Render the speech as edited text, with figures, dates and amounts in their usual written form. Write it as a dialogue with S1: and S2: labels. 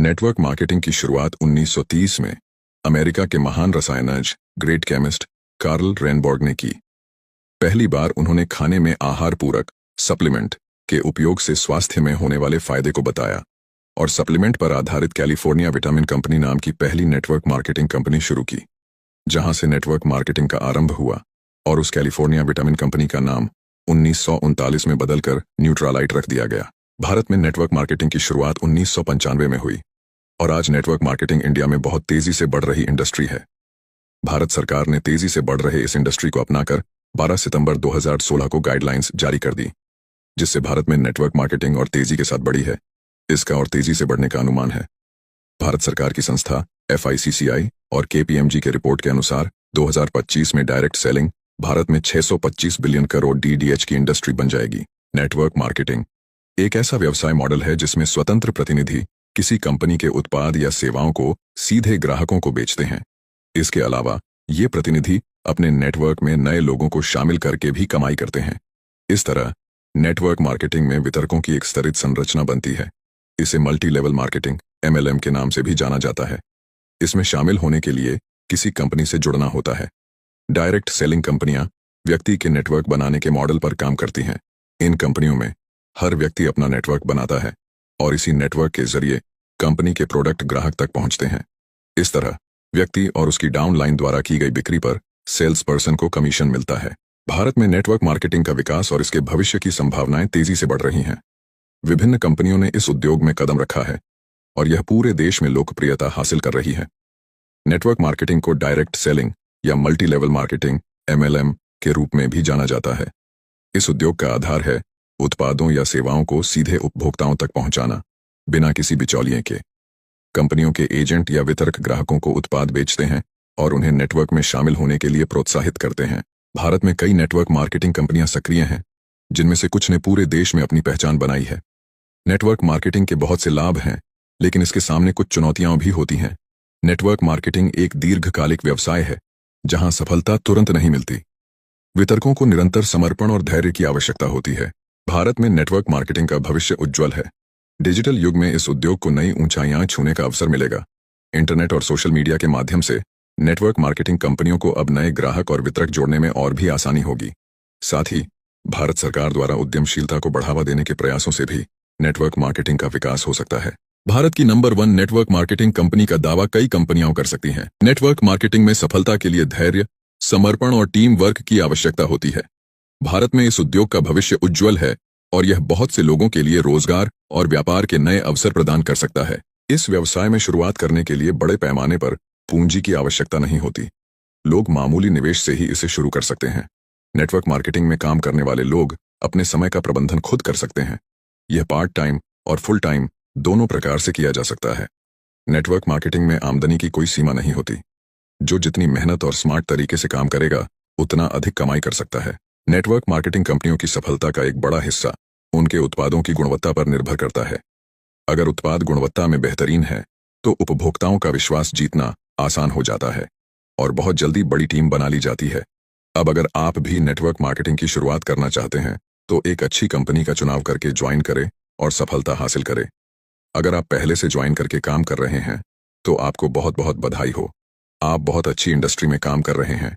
S1: Network marketing की शुरुआत 1930 में अमेरिका के महान रसायनज्ञ ग्रेट केमिस्ट कार्ल रेनबॉर्ग ने की। पहली बार उन्होंने खाने में आहार पूरक सप्लीमेंट के उपयोग से स्वास्थ्य में होने वाले फायदे को बताया और सप्लीमेंट पर आधारित कैलिफोर्निया विटामिन कंपनी नाम की पहली नेटवर्क मार्केटिंग कंपनी शुरू की, जहां से नेटवर्क मार्केटिंग का आरंभ हुआ और उस कैलिफोर्निया विटामिन कंपनी का नाम 1939 में बदलकर न्यूट्रालाइट रख दिया गया। भारत में नेटवर्क मार्केटिंग की शुरुआत 1995 में हुई और आज नेटवर्क मार्केटिंग इंडिया में बहुत तेजी से बढ़ रही इंडस्ट्री है। भारत सरकार ने तेजी से बढ़ रहे इस इंडस्ट्री को अपनाकर 12 सितंबर 2016 को गाइडलाइंस जारी कर दी, जिससे भारत में नेटवर्क मार्केटिंग और तेजी के साथ बढ़ी है। इसका और तेजी से बढ़ने का अनुमान है। भारत सरकार की संस्था FICCI और KPMG के रिपोर्ट के अनुसार 2025 में डायरेक्ट सेलिंग भारत में 625 बिलियन करोड़ DDH की इंडस्ट्री बन जाएगी। नेटवर्क मार्केटिंग एक ऐसा व्यवसाय मॉडल है जिसमें स्वतंत्र प्रतिनिधि किसी कंपनी के उत्पाद या सेवाओं को सीधे ग्राहकों को बेचते हैं। इसके अलावा ये प्रतिनिधि अपने नेटवर्क में नए लोगों को शामिल करके भी कमाई करते हैं। इस तरह नेटवर्क मार्केटिंग में वितरकों की एक स्तरित संरचना बनती है। इसे मल्टी लेवल मार्केटिंग MLM के नाम से भी जाना जाता है। इसमें शामिल होने के लिए किसी कंपनी से जुड़ना होता है। डायरेक्ट सेलिंग कंपनियां व्यक्ति के नेटवर्क बनाने के मॉडल पर काम करती हैं। इन कंपनियों में हर व्यक्ति अपना नेटवर्क बनाता है और इसी नेटवर्क के जरिए कंपनी के प्रोडक्ट ग्राहक तक पहुंचते हैं। इस तरह व्यक्ति और उसकी डाउनलाइन द्वारा की गई बिक्री पर सेल्स पर्सन को कमीशन मिलता है। भारत में नेटवर्क मार्केटिंग का विकास और इसके भविष्य की संभावनाएं तेजी से बढ़ रही हैं। विभिन्न कंपनियों ने इस उद्योग में कदम रखा है और यह पूरे देश में लोकप्रियता हासिल कर रही है। नेटवर्क मार्केटिंग को डायरेक्ट सेलिंग या मल्टी लेवल मार्केटिंग MLM के रूप में भी जाना जाता है। इस उद्योग का आधार है उत्पादों या सेवाओं को सीधे उपभोक्ताओं तक पहुंचाना, बिना किसी बिचौलिए के। कंपनियों के एजेंट या वितरक ग्राहकों को उत्पाद बेचते हैं और उन्हें नेटवर्क में शामिल होने के लिए प्रोत्साहित करते हैं। भारत में कई नेटवर्क मार्केटिंग कंपनियां सक्रिय हैं, जिनमें से कुछ ने पूरे देश में अपनी पहचान बनाई है। नेटवर्क मार्केटिंग के बहुत से लाभ हैं, लेकिन इसके सामने कुछ चुनौतियां भी होती हैं। नेटवर्क मार्केटिंग एक दीर्घकालिक व्यवसाय है, जहां सफलता तुरंत नहीं मिलती। वितरकों को निरंतर समर्पण और धैर्य की आवश्यकता होती है। भारत में नेटवर्क मार्केटिंग का भविष्य उज्ज्वल है। डिजिटल युग में इस उद्योग को नई ऊंचाइयां छूने का अवसर मिलेगा। इंटरनेट और सोशल मीडिया के माध्यम से नेटवर्क मार्केटिंग कंपनियों को अब नए ग्राहक और वितरक जोड़ने में और भी आसानी होगी। साथ ही भारत सरकार द्वारा उद्यमशीलता को बढ़ावा देने के प्रयासों से भी नेटवर्क मार्केटिंग का विकास हो सकता है। भारत की नंबर 1 नेटवर्क मार्केटिंग कंपनी का दावा कई कंपनियां कर सकती हैं। नेटवर्क मार्केटिंग में सफलता के लिए धैर्य, समर्पण और टीम वर्क की आवश्यकता होती है। भारत में इस उद्योग का भविष्य उज्ज्वल है और यह बहुत से लोगों के लिए रोजगार और व्यापार के नए अवसर प्रदान कर सकता है। इस व्यवसाय में शुरुआत करने के लिए बड़े पैमाने पर पूंजी की आवश्यकता नहीं होती। लोग मामूली निवेश से ही इसे शुरू कर सकते हैं। नेटवर्क मार्केटिंग में काम करने वाले लोग अपने समय का प्रबंधन खुद कर सकते हैं। यह पार्ट टाइम और फुल टाइम दोनों प्रकार से किया जा सकता है। नेटवर्क मार्केटिंग में आमदनी की कोई सीमा नहीं होती। जो जितनी मेहनत और स्मार्ट तरीके से काम करेगा, उतना अधिक कमाई कर सकता है। नेटवर्क मार्केटिंग कंपनियों की सफलता का एक बड़ा हिस्सा उनके उत्पादों की गुणवत्ता पर निर्भर करता है। अगर उत्पाद गुणवत्ता में बेहतरीन है, तो उपभोक्ताओं का विश्वास जीतना आसान हो जाता है और बहुत जल्दी बड़ी टीम बना ली जाती है। अब अगर आप भी नेटवर्क मार्केटिंग की शुरुआत करना चाहते हैं, तो एक अच्छी कंपनी का चुनाव करके ज्वाइन करें और सफलता हासिल करें। अगर आप पहले से ज्वाइन करके काम कर रहे हैं, तो आपको बहुत बहुत बधाई हो। आप बहुत अच्छी इंडस्ट्री में काम कर रहे हैं।